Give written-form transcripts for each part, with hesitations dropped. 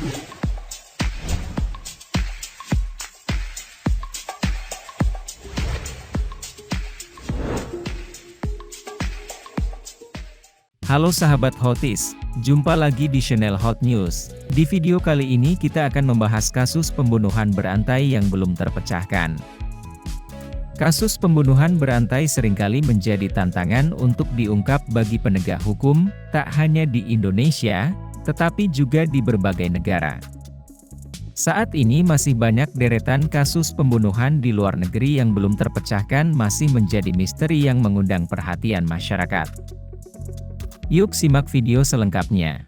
Halo sahabat Hotis, jumpa lagi di channel Hot News. Di video kali ini kita akan membahas kasus pembunuhan berantai yang belum terpecahkan. Kasus pembunuhan berantai seringkali menjadi tantangan untuk diungkap bagi penegak hukum, tak hanya di Indonesia, tetapi juga di berbagai negara. Saat ini masih banyak deretan kasus pembunuhan di luar negeri yang belum terpecahkan masih menjadi misteri yang mengundang perhatian masyarakat. Yuk simak video selengkapnya.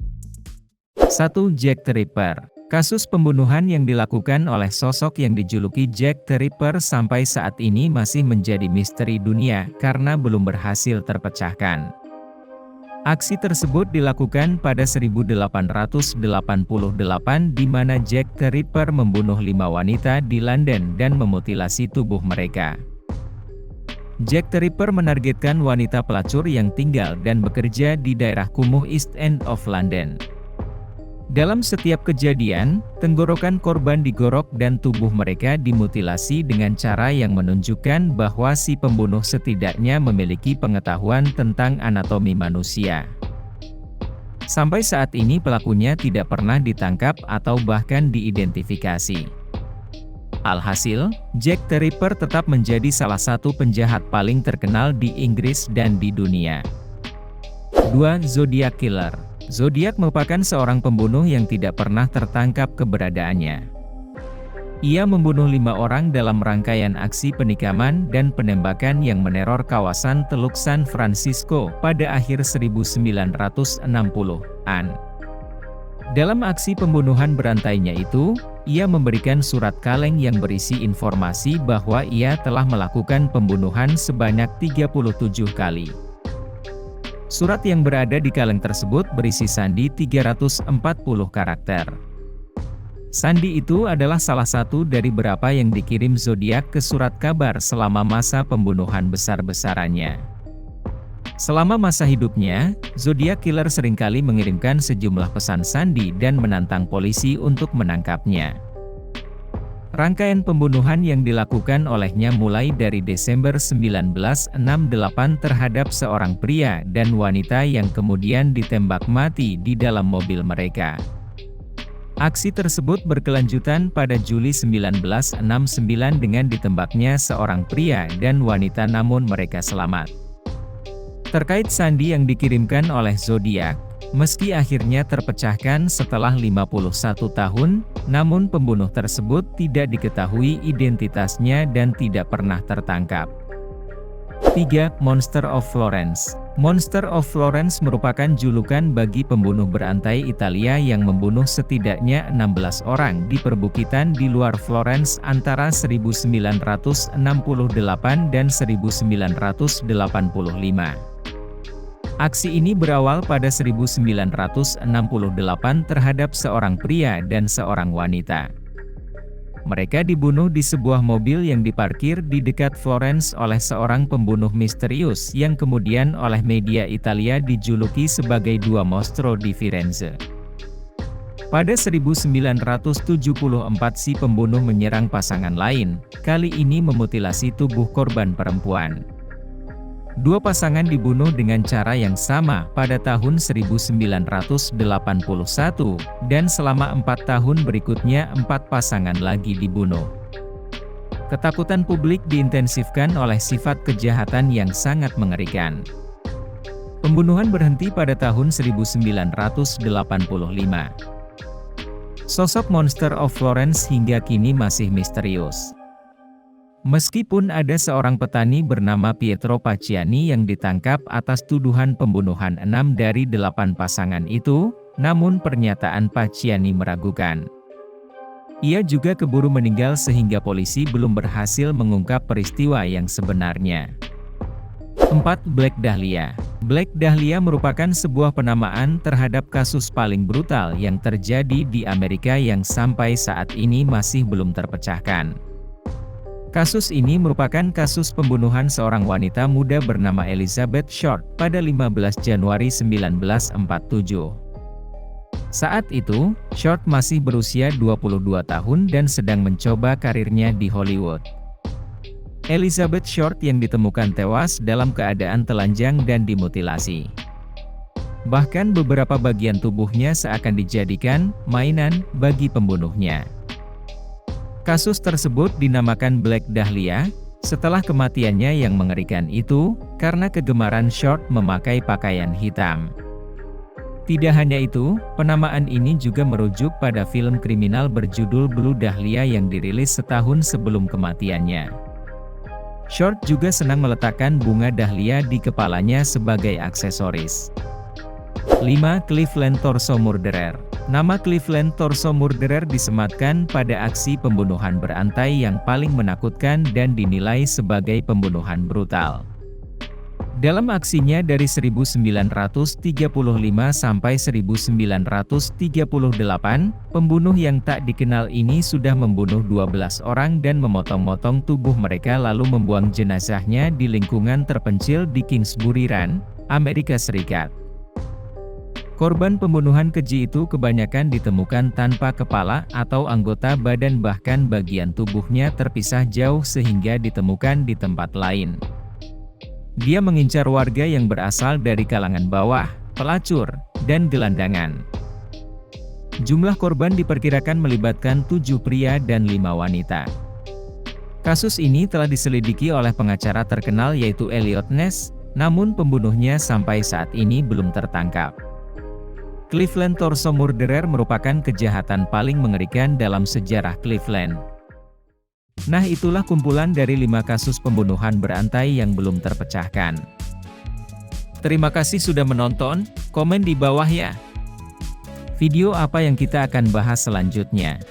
1. Jack the Ripper. Kasus pembunuhan yang dilakukan oleh sosok yang dijuluki Jack the Ripper sampai saat ini masih menjadi misteri dunia karena belum berhasil terpecahkan. Aksi tersebut dilakukan pada 1888 di mana Jack the Ripper membunuh 5 wanita di London dan memutilasi tubuh mereka. Jack the Ripper menargetkan wanita pelacur yang tinggal dan bekerja di daerah kumuh East End of London. Dalam setiap kejadian, tenggorokan korban digorok dan tubuh mereka dimutilasi dengan cara yang menunjukkan bahwa si pembunuh setidaknya memiliki pengetahuan tentang anatomi manusia. Sampai saat ini pelakunya tidak pernah ditangkap atau bahkan diidentifikasi. Alhasil, Jack the Ripper tetap menjadi salah satu penjahat paling terkenal di Inggris dan di dunia. 2. Zodiac Killer. Zodiac merupakan seorang pembunuh yang tidak pernah tertangkap keberadaannya. Ia membunuh 5 orang dalam rangkaian aksi penikaman dan penembakan yang meneror kawasan Teluk San Francisco pada akhir 1960-an. Dalam aksi pembunuhan berantainya itu, ia memberikan surat kaleng yang berisi informasi bahwa ia telah melakukan pembunuhan sebanyak 37 kali. Surat yang berada di kaleng tersebut berisi sandi 340 karakter. Sandi itu adalah salah satu dari beberapa yang dikirim Zodiac ke surat kabar selama masa pembunuhan besar-besarannya. Selama masa hidupnya, Zodiac Killer seringkali mengirimkan sejumlah pesan sandi dan menantang polisi untuk menangkapnya. Rangkaian pembunuhan yang dilakukan olehnya mulai dari Desember 1968 terhadap seorang pria dan wanita yang kemudian ditembak mati di dalam mobil mereka. Aksi tersebut berkelanjutan pada Juli 1969 dengan ditembaknya seorang pria dan wanita namun mereka selamat. Terkait sandi yang dikirimkan oleh Zodiac, meski akhirnya terpecahkan setelah 51 tahun, namun pembunuh tersebut tidak diketahui identitasnya dan tidak pernah tertangkap. 3. Monster of Florence. Monster of Florence merupakan julukan bagi pembunuh berantai Italia yang membunuh setidaknya 16 orang di perbukitan di luar Florence antara 1968 dan 1985. Aksi ini berawal pada 1968 terhadap seorang pria dan seorang wanita. Mereka dibunuh di sebuah mobil yang diparkir di dekat Florence oleh seorang pembunuh misterius yang kemudian oleh media Italia dijuluki sebagai Dua Mostro di Firenze. Pada 1974 si pembunuh menyerang pasangan lain, kali ini memutilasi tubuh korban perempuan. Dua pasangan dibunuh dengan cara yang sama pada tahun 1981, dan selama 4 tahun berikutnya 4 pasangan lagi dibunuh. Ketakutan publik diintensifkan oleh sifat kejahatan yang sangat mengerikan. Pembunuhan berhenti pada tahun 1985. Sosok Monster of Florence hingga kini masih misterius. Meskipun ada seorang petani bernama Pietro Pacciani yang ditangkap atas tuduhan pembunuhan 6 dari 8 pasangan itu, namun pernyataan Pacciani meragukan. Ia juga keburu meninggal sehingga polisi belum berhasil mengungkap peristiwa yang sebenarnya. 4. Black Dahlia. Black Dahlia merupakan sebuah penamaan terhadap kasus paling brutal yang terjadi di Amerika yang sampai saat ini masih belum terpecahkan. Kasus ini merupakan kasus pembunuhan seorang wanita muda bernama Elizabeth Short pada 15 Januari 1947. Saat itu, Short masih berusia 22 tahun dan sedang mencoba karirnya di Hollywood. Elizabeth Short yang ditemukan tewas dalam keadaan telanjang dan dimutilasi. Bahkan beberapa bagian tubuhnya seakan dijadikan mainan bagi pembunuhnya. Kasus tersebut dinamakan Black Dahlia, setelah kematiannya yang mengerikan itu, karena kegemaran Short memakai pakaian hitam. Tidak hanya itu, penamaan ini juga merujuk pada film kriminal berjudul Blue Dahlia yang dirilis setahun sebelum kematiannya. Short juga senang meletakkan bunga dahlia di kepalanya sebagai aksesoris. 5. Cleveland Torso Murderer. Nama Cleveland Torso Murderer disematkan pada aksi pembunuhan berantai yang paling menakutkan dan dinilai sebagai pembunuhan brutal. Dalam aksinya dari 1935 sampai 1938, pembunuh yang tak dikenal ini sudah membunuh 12 orang dan memotong-motong tubuh mereka lalu membuang jenazahnya di lingkungan terpencil di Kingsbury Run, Amerika Serikat. Korban pembunuhan keji itu kebanyakan ditemukan tanpa kepala atau anggota badan, bahkan bagian tubuhnya terpisah jauh sehingga ditemukan di tempat lain. Dia mengincar warga yang berasal dari kalangan bawah, pelacur, dan gelandangan. Jumlah korban diperkirakan melibatkan 7 pria dan 5 wanita. Kasus ini telah diselidiki oleh pengacara terkenal yaitu Elliot Ness, namun pembunuhnya sampai saat ini belum tertangkap. Cleveland Torso Murderer merupakan kejahatan paling mengerikan dalam sejarah Cleveland. Nah, itulah kumpulan dari 5 kasus pembunuhan berantai yang belum terpecahkan. Terima kasih sudah menonton, komen di bawah ya. Video apa yang kita akan bahas selanjutnya?